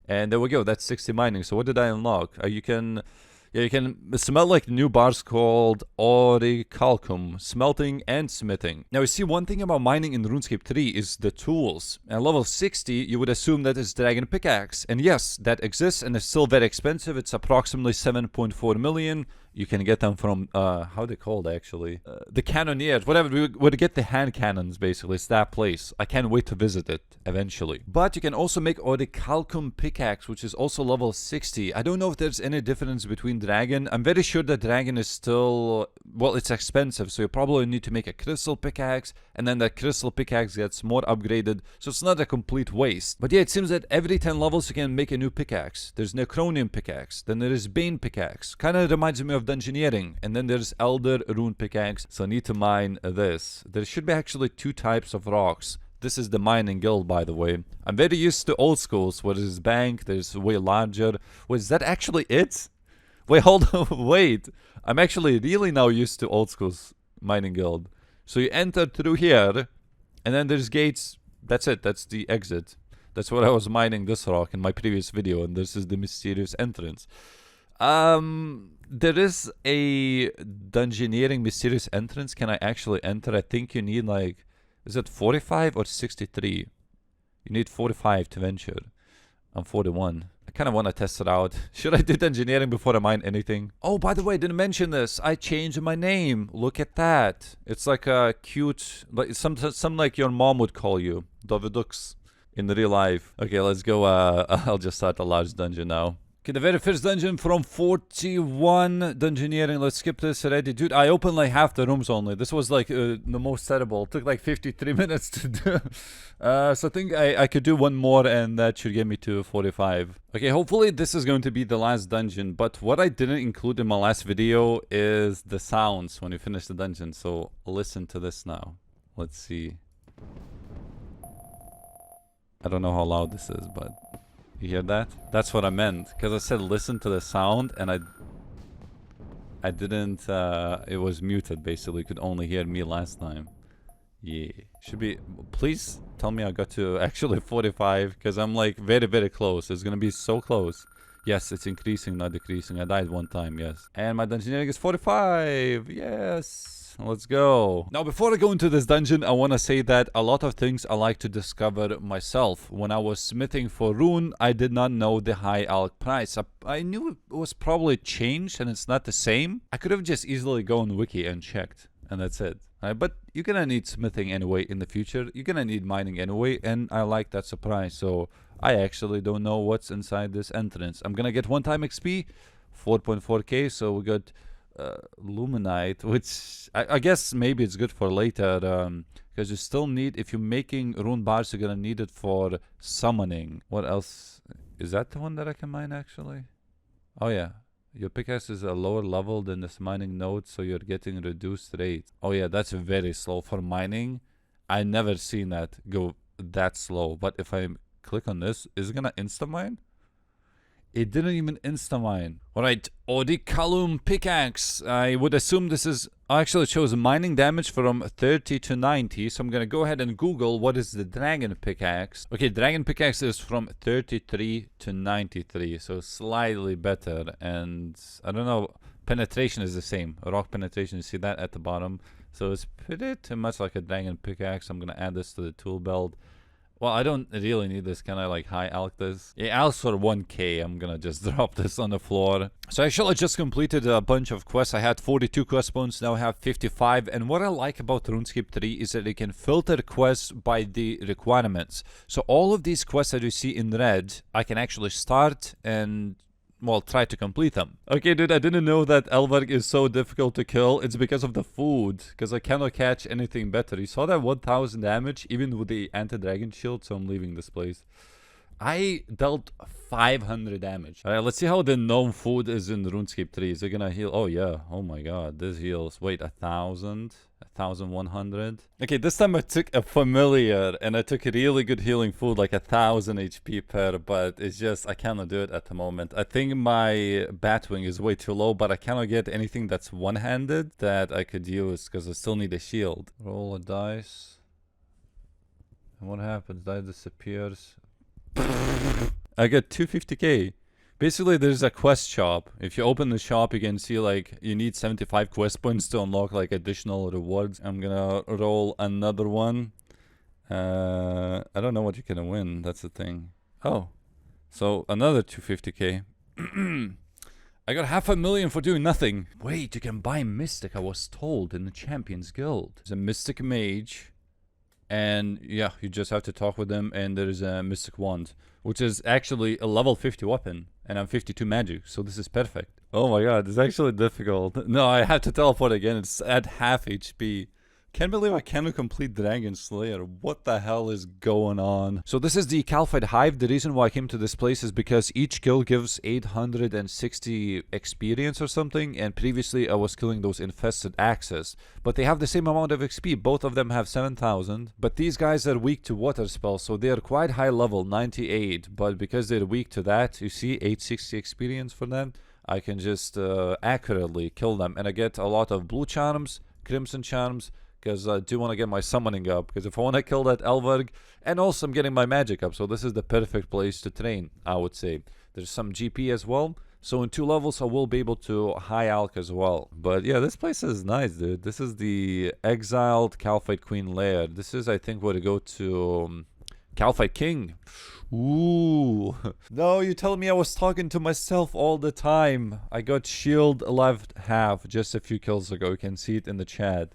And there we go, that's 60 mining. So what did I unlock? You can smell like new bars called orichalcum, smelting and smithing. Now you see, one thing about mining in RuneScape 3 is the tools. At level 60, you would assume that it's dragon pickaxe. And yes, that exists and it's still very expensive. It's approximately 7.4 million. You can get them from, how they called actually? The Cannoneers, whatever. We would get the hand cannons, basically. It's that place. I can't wait to visit it eventually. But you can also make orichalcum pickaxe, which is also level 60. I don't know if there's any difference between dragon. I'm very sure that dragon is still, well, it's expensive. So you probably need to make a crystal pickaxe. And then that crystal pickaxe gets more upgraded. So it's not a complete waste. But yeah, it seems that every 10 levels you can make a new pickaxe. There's Necronium pickaxe. Then there is Bane pickaxe. Kind of reminds me of Dungeoneering. And then there's Elder Rune pickaxe. So I need to mine this. There should be actually 2 types of rocks. This is the mining guild, by the way. I'm very used to old schools where there's bank, there's way larger. Wait, is that actually it? Wait, hold on, wait. I'm actually really now used to old school's mining guild. So you enter through here, and then there's gates. That's it, that's the exit. That's what I was mining this rock in my previous video, and this is the mysterious entrance. There is a Dungeoneering mysterious entrance. Can I actually enter? I think you need like, is it 45 or 63? You need 45 to venture. I'm 41. I kind of want to test it out. Should I do Dungeoneering before I mine anything? Oh, by the way, I didn't mention this. I changed my name. Look at that. It's like a cute, like some like your mom would call you, Davidux, in real life. Okay, let's go. I'll just start a large dungeon now. Okay, the very first dungeon from 41 Dungeoneering. Let's skip this already. Dude, I opened like half the rooms only. This was like the most terrible. It took like 53 minutes to do. So I think I could do one more and that should get me to 45. Okay, hopefully this is going to be the last dungeon. But what I didn't include in my last video is the sounds when you finish the dungeon. So listen to this now. Let's see. I don't know how loud this is, but... You hear that? That's what I meant. Because I said listen to the sound and I didn't, it was muted basically. You could only hear me last time. Yeah. Should be, please tell me I got to actually 45 because I'm like very, very close. It's going to be so close. Yes, it's increasing, not decreasing. I died one time, yes. And my Dungeoneering is 45. Yes. Let's go. Now, before I go into this dungeon, I want to say that a lot of things I like to discover myself. When I was smithing for Rune, I did not know the high alch price. I knew it was probably changed and it's not the same. I could have just easily gone wiki and checked, and that's it. But you're gonna need smithing anyway in the future. You're gonna need mining anyway, and I like that surprise. So I actually don't know what's inside this entrance. I'm gonna get one-time XP, 4.4k, so we got... luminite, which I guess maybe it's good for later, because you still need, if you're making rune bars, you're gonna need it for summoning. What else? Is that the one that I can mine actually? Oh yeah, your pickaxe is a lower level than this mining node, so you're getting reduced rate. Oh yeah, that's very slow for mining. I never seen that go that slow. But if I click on this, is it gonna insta mine? It didn't even insta-mine. Alright, orichalcum pickaxe. I would assume this is... Actually, it shows mining damage from 30 to 90. So I'm going to go ahead and Google what is the dragon pickaxe. Okay, dragon pickaxe is from 33 to 93. So slightly better. And I don't know, penetration is the same. Rock penetration, you see that at the bottom. So it's pretty much like a dragon pickaxe. I'm going to add this to the tool belt. Well, I don't really need this. Can I like high alch this? Yeah, alch for 1k. I'm gonna just drop this on the floor. So actually I just completed a bunch of quests. I had 42 quest points, now I have 55. And what I like about RuneScape 3 is that you can filter quests by the requirements. So all of these quests that you see in red, I can actually start and... well, try to complete them. Okay, dude, I didn't know that Elvarg is so difficult to kill. It's because of the food, because I cannot catch anything better. You saw that 1000 damage, even with the anti-dragon shield, so I'm leaving this place. I dealt 500 damage. Alright, let's see how the gnome food is in RuneScape 3. Is it gonna heal? Oh, yeah. Oh my god, this heals. Wait, 1000? 1100? Okay, this time I took a familiar and I took a really good healing food, like 1000 HP per, but it's just, I cannot do it at the moment. I think my Batwing is way too low, but I cannot get anything that's one-handed that I could use because I still need a shield. Roll a dice. And what happens? Dice disappears. I got 250k. Basically, there's a quest shop. If you open the shop, you can see like you need 75 quest points to unlock like additional rewards. I'm gonna roll another one. I don't know what you're gonna win. That's the thing. Oh, so another 250k. I got 500,000 for doing nothing. Wait, you can buy Mystic, I was told, in the Champions Guild. There's a Mystic Mage. And yeah, you just have to talk with them, and there's a Mystic Wand, which is actually a level 50 weapon, and I'm 52 magic, so this is perfect. Oh my god, it's actually difficult. No, I have to teleport again, it's at half HP. Can't believe I cannot complete Dragon Slayer. What the hell is going on? So this is the Calphite Hive. The reason why I came to this place is because each kill gives 860 experience or something, and previously I was killing those infested axes. But they have the same amount of XP. Both of them have 7,000. But these guys are weak to water spells, so they are quite high level, 98. But because they're weak to that, you see 860 experience for them, I can just accurately kill them. And I get a lot of blue charms, crimson charms, because I do want to get my summoning up, because if I want to kill that Elverg, and also I'm getting my magic up, so this is the perfect place to train, I would say. There's some GP as well, so in 2 levels I will be able to high alch as well. But yeah, this place is nice, dude. This is the Exiled Calphite Queen lair. This is, I think, where to go to Calphite King. Ooh. No, you tell me I was talking to myself all the time. I got shield left half just a few kills ago. You can see it in the chat.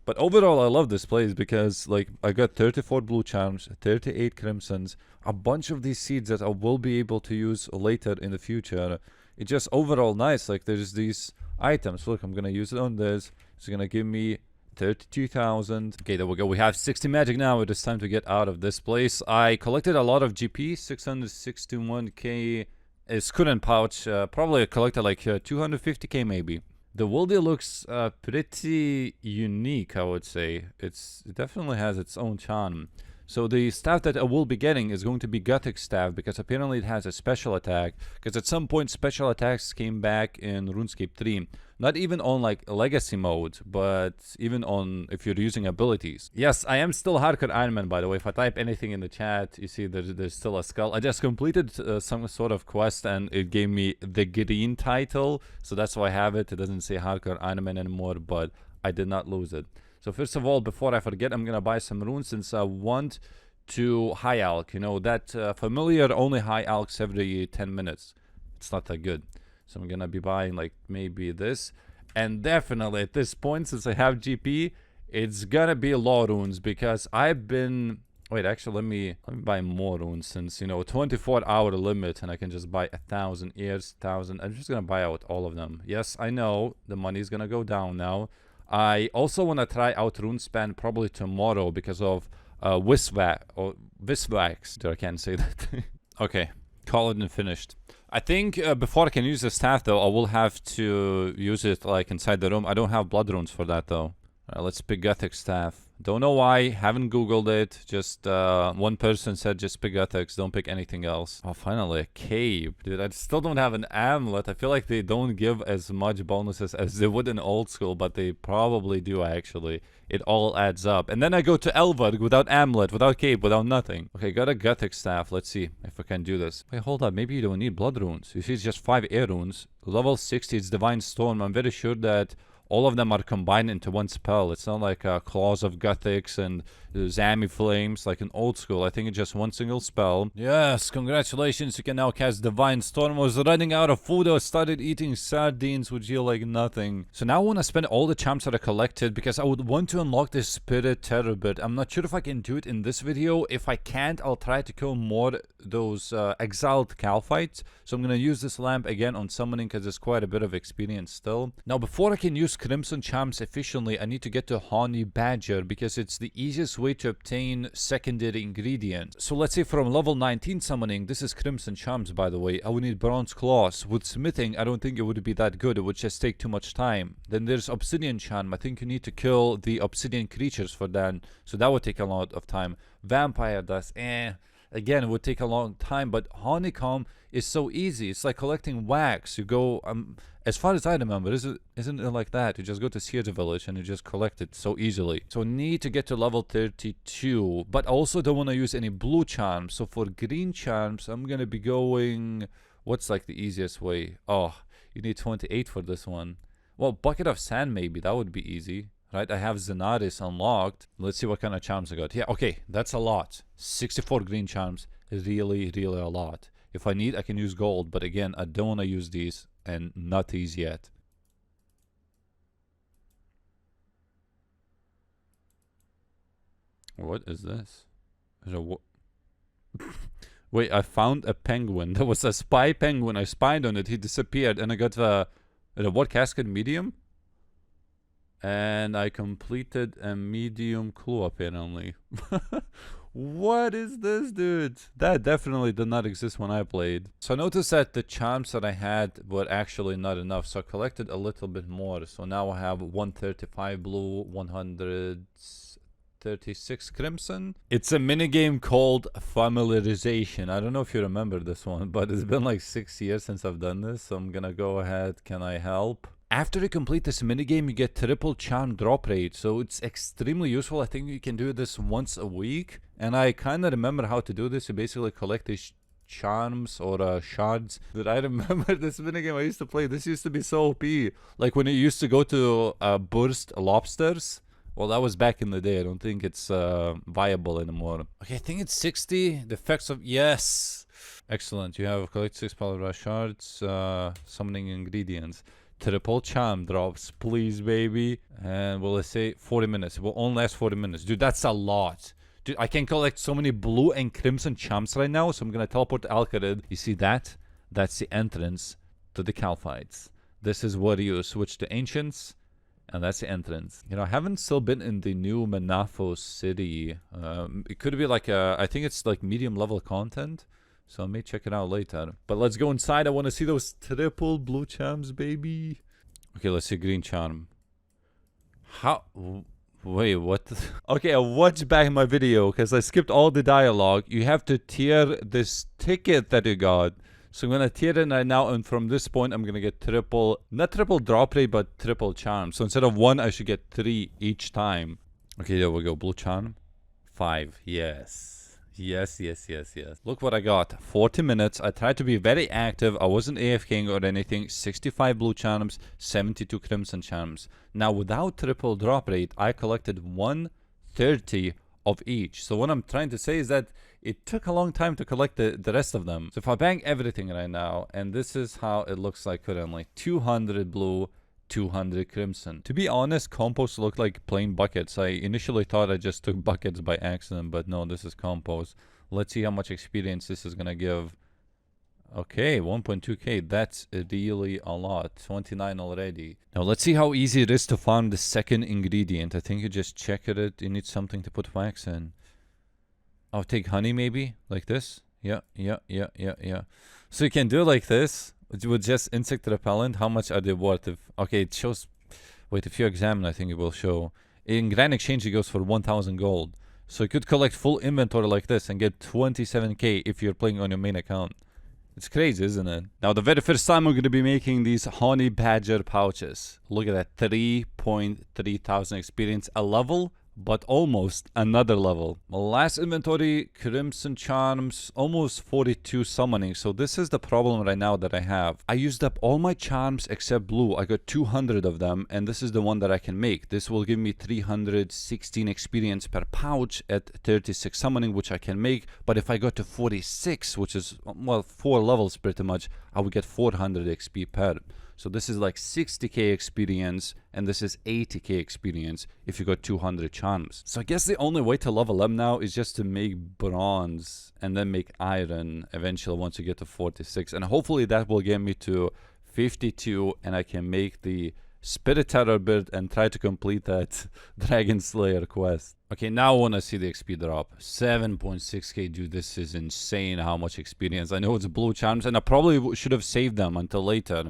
But overall, I love this place because, like, I got 34 blue charms, 38 crimsons, a bunch of these seeds that I will be able to use later in the future. It's just overall nice. Like, there's these items. Look, I'm gonna use it on this. It's gonna give me 32,000. Okay, there we go. We have 60 magic now. It is time to get out of this place. I collected a lot of GP, 661k. It's current pouch. Probably collected like 250k maybe. The Wildy looks pretty unique, I would say. It definitely has its own charm. So the staff that I will be getting is going to be Gothic staff, because apparently it has a special attack. Because at some point special attacks came back in RuneScape 3. Not even on like legacy mode, but even on if you're using abilities. Yes, I am still hardcore Iron Man, by the way. If I type anything in the chat, you see there's still a skull. I just completed some sort of quest and it gave me the green title. So that's why I have it. It doesn't say hardcore Iron Man anymore, but I did not lose it. So first of all, before I forget, I'm gonna buy some runes since I want to high alch. You know, that familiar only high alchs every 10 minutes. It's not that good. So I'm gonna be buying like maybe this. And definitely at this point, since I have GP, it's gonna be law runes, because I've been... Wait, actually, let me buy more runes, since, you know, 24-hour limit, and I can just buy 1,000 ears, 1,000. I'm just gonna buy out all of them. Yes, I know the money's gonna go down now. I also want to try out RuneSpan probably tomorrow because of Wisvax. I can't say that. Okay, call it and finished. I think before I can use the staff, though, I will have to use it like inside the room. I don't have blood runes for that, though. Let's pick Gothic staff. Don't know why, haven't googled it. Just one person said just pick Gothics, don't pick anything else. Oh, finally a cave. Dude, I still don't have an amulet. I feel like they don't give as much bonuses as they would in old school, but they probably do actually. It all adds up. And then I go to Elverg without amulet, without cape, without nothing. Okay, got a Gothic staff. Let's see if I can do this. Wait, hold up. Maybe you don't need blood runes. You see, it's just 5 air runes. Level 60, it's Divine Storm. I'm very sure that all of them are combined into one spell. It's not like Claws of Gothics and Zami Flames like in old school. I think it's just one single spell. Yes, congratulations. You can now cast Divine Storm. I was running out of food. I started eating sardines, which yield like nothing. So now I want to spend all the charms that I collected because I would want to unlock this Spirit Terror bit. I'm not sure if I can do it in this video. If I can't, I'll try to kill more those exiled Calphites. So I'm going to use this lamp again on summoning because there's quite a bit of experience still. Now before I can use Crimson Charms efficiently, I need to get to Honey Badger because it's the easiest way to obtain secondary ingredients. So let's say from level 19 summoning, this is Crimson Charms by the way, I would need Bronze Claws. With smithing, I don't think it would be that good, it would just take too much time. Then there's Obsidian Charm, I think you need to kill the obsidian creatures for that, so that would take a lot of time. Vampire Dust, Again, it would take a long time, but honeycomb is so easy. It's like collecting wax. You go, as far as I remember, isn't it like that? You just go to Siege Village and you just collect it so easily. So need to get to level 32, but also don't want to use any blue charms. So for green charms, I'm gonna be going, what's like the easiest way? Oh, you need 28 for this one. Well, bucket of sand maybe, that would be easy. Right, I have Zenaris unlocked. Let's see what kind of charms I got. Yeah, okay, that's a lot. 64 green charms, really, really a lot. If I need, I can use gold, but again, I don't want to use these, and not these yet. What is this? Wait, I found a penguin. There was a spy penguin. I spied on it. He disappeared, and I got the what casket medium? And I completed a medium clue apparently. What is this, dude? That definitely did not exist when I played. So I noticed that the charms that I had were actually not enough. So I collected a little bit more. So now I have 135 blue, 136 crimson. It's a minigame called Familiarization. I don't know if you remember this one, but it's been like 6 years since I've done this. So I'm gonna go ahead. Can I help? After you complete this minigame, you get triple charm drop rate, so it's extremely useful. I think you can do this once a week, and I kind of remember how to do this. You basically collect these charms or shards. But I remember this minigame I used to play. This used to be so OP. Like when you used to go to burst lobsters. Well, that was back in the day. I don't think it's viable anymore. Okay, I think it's 60. The effects of... Yes! Excellent. You have collect 6 power shards, summoning ingredients. Triple charm drops, please, baby. And will I say 40 minutes? It will only last 40 minutes. Dude, that's a lot. Dude, I can collect so many blue and crimson charms right now, so I'm gonna teleport to Alcarid. You see that? That's the entrance to the Calphites. This is where you switch to Ancients, and that's the entrance. You know, I haven't still been in the new Manafo city. It could be like I think it's like medium level content. So I may check it out later. But let's go inside. I want to see those triple blue charms, baby. Okay, let's see green charm. How? Wait, what? Okay, I watched back my video because I skipped all the dialogue. You have to tier this ticket that you got. So I'm going to tier it right now. And from this point, I'm going to get triple, not triple drop rate, but triple charm. So instead of 1, I should get 3 each time. Okay, there we go. Blue charm. 5. Yes. Yes. Look what I got. 40 minutes. I tried to be very active. I wasn't AFKing or anything. 65 blue charms, 72 crimson charms. Now, without triple drop rate, I collected 130 of each. So what I'm trying to say is that it took a long time to collect the rest of them. So if I bang everything right now, and this is how it looks like currently. 200 blue, 200 crimson. To be honest, compost looked like plain buckets. I initially thought I just took buckets by accident, but no, this is compost. Let's see how much experience this is gonna give. Okay, 1.2k. That's really a lot. 29 already. Now let's see how easy it is to farm the second ingredient. I think you just check it. You need something to put wax in. I'll take honey maybe, like this. Yeah. So you can do it like this. With just insect repellent, how much are they worth? Okay, it shows... Wait, if you examine, I think it will show. In Grand Exchange, it goes for 1,000 gold. So you could collect full inventory like this and get 27k if you're playing on your main account. It's crazy, isn't it? Now, the very first time I'm going to be making these honey badger pouches. Look at that, 3.3 thousand experience. A level, but almost another level. Last inventory, crimson charms, almost 42 summoning. So this is the problem right now that I have. I used up all my charms except blue. I got 200 of them, and this is the one that I can make. This will give me 316 experience per pouch at 36 summoning, which I can make. But if I go to 46, which is, well, 4 levels pretty much, I would get 400 XP per. So this is like 60k experience, and this is 80k experience if you got 200 charms. So I guess the only way to level up now is just to make bronze and then make iron eventually once you get to 46. And hopefully that will get me to 52, and I can make the Spirit Terror build and try to complete that Dragon Slayer quest. Okay, now I want to see the XP drop. 7.6k, dude, this is insane how much experience. I know it's blue charms, and I probably should have saved them until later.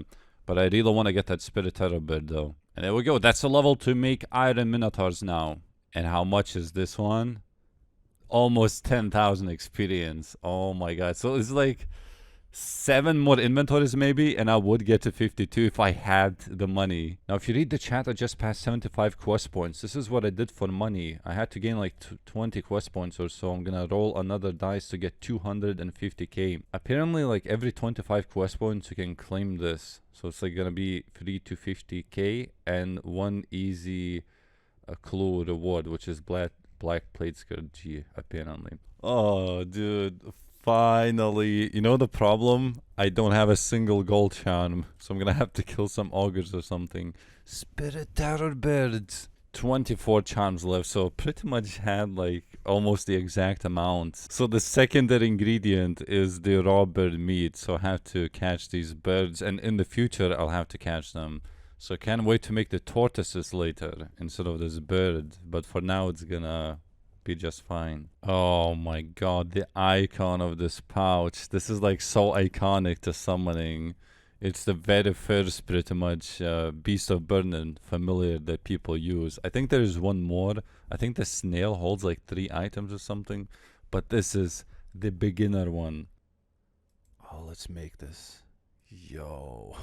But I really want to get that Spirit Terror bird though. And there we go. That's a level to make Iron Minotaurs now. And how much is this one? almost 10,000 experience. Oh my god. So it's like 7 more inventories maybe, and I would get to 52 if I had the money. Now if you read the chat, I just passed 75 quest points. This is what I did for money. I had to gain like 20 quest points or so. I'm gonna roll another dice to get 250k. Apparently like every 25 quest points you can claim this, so it's like gonna be 3 to 50k and one easy clue reward, which is black plate skirt G apparently. Oh dude, finally. You know the problem? I don't have a single gold charm, so I'm gonna have to kill some augurs or something. Spirit terror birds. 24 charms left, so pretty much had like almost the exact amount. So the secondary ingredient is the raw bird meat, so I have to catch these birds, and in the future I'll have to catch them. So I can't wait to make the tortoises later instead of this bird, but for now it's gonna be just fine. Oh my god, the icon of this pouch. This is like so iconic to summoning. It's the very first pretty much Beast of Burden familiar that people use. I think there is one more. I think the snail holds like 3 items or something, but this is the beginner one. Oh, let's make this. Yo.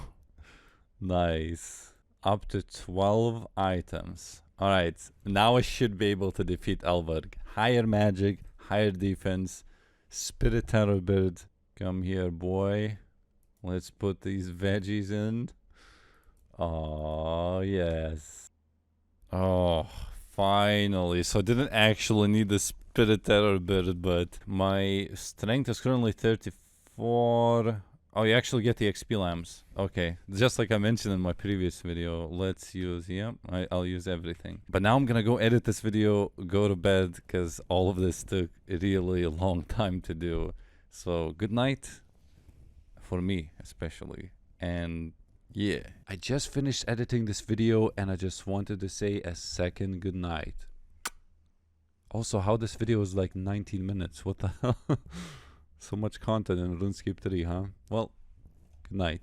Nice. Up to 12 items. Alright, now I should be able to defeat Elvarg. Higher magic, higher defense, spirit terror bird. Come here, boy. Let's put these veggies in. Oh, yes. Oh, finally. So I didn't actually need the spirit terror bird, but my strength is currently 34. Oh, you actually get the XP lamps. Okay, just like I mentioned in my previous video. Let's use, I'll use everything. But now I'm gonna go edit this video, go to bed, because all of this took a really long time to do. So good night, for me especially. And yeah, I just finished editing this video and I just wanted to say a second good night. Also, how this video is like 19 minutes, what the hell? So much content in RuneScape 3, huh? Well, good night.